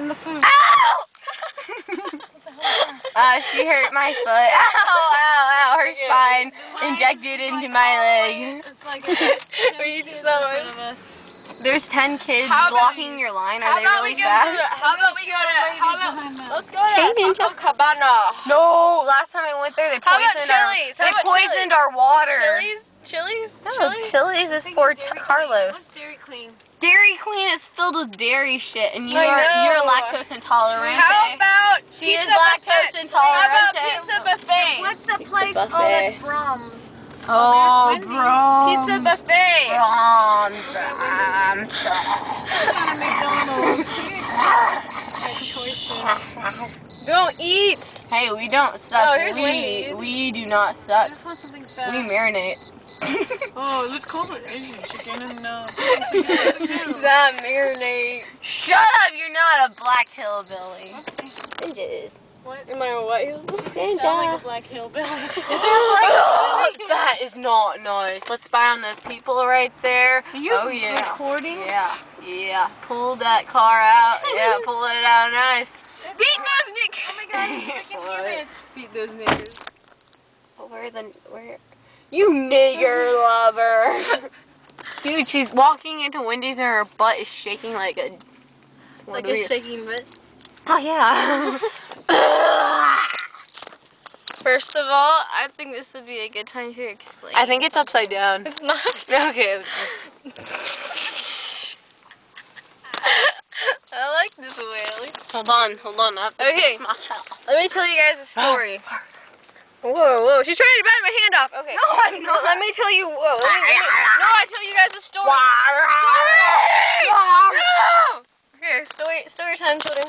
in the food. Ow! She hurt my foot. Ow, ow, ow. Her spine injected into my leg. It's like there's 10 What do you kids in so front of us. There's 10 kids How about blocking your line. Are they really fast? How about we go to, let's go to Taco Cabana. No, last time I went there, they How about poisoned Chili's? How They about poisoned Chili's? our water. Chili's? No, Chili's is for Carlos. What's Dairy Queen? Dairy Queen is filled with dairy shit, and you're I know. lactose intolerant. How about She is pizza lactose buffet? intolerant. How about pizza buffet? What's the place? buffet. Oh, that's Brahms. Oh, there's Wendy's. bro. Pizza buffet. Some kind of McDonald's. You guys had choices. Don't eat. Hey, we don't suck. Oh, here's Wendy's. We do not I suck. just want something fast. We marinate. Oh, let's call it Asian chicken and That marinade. Shut up! You're not a black hillbilly. Whoopsie. Ninjas. What? Am I a what? She doesn't sound like a black hillbilly. Is there a Oh, black hillbilly? that is not nice. Let's spy on those people right there. Are you yeah. recording? Yeah. Pull that car out. Yeah, pull it out nice. Beat those niggas. Oh my god, he's freaking human. Beat those niggas. Where? You nigger lover. Dude, she's walking into Wendy's and her butt is shaking like a... Like a shaking butt. Oh, yeah. First of all, I think this would be a good time to explain. I think it's upside down. It's not. Okay. I like this whale. Hold on. Okay. Let me tell you guys a story. Whoa, she's trying to bite my hand off. Okay. No, I'm not. Let me tell you, no, I tell you guys a story. Story. No! Okay, story time, children.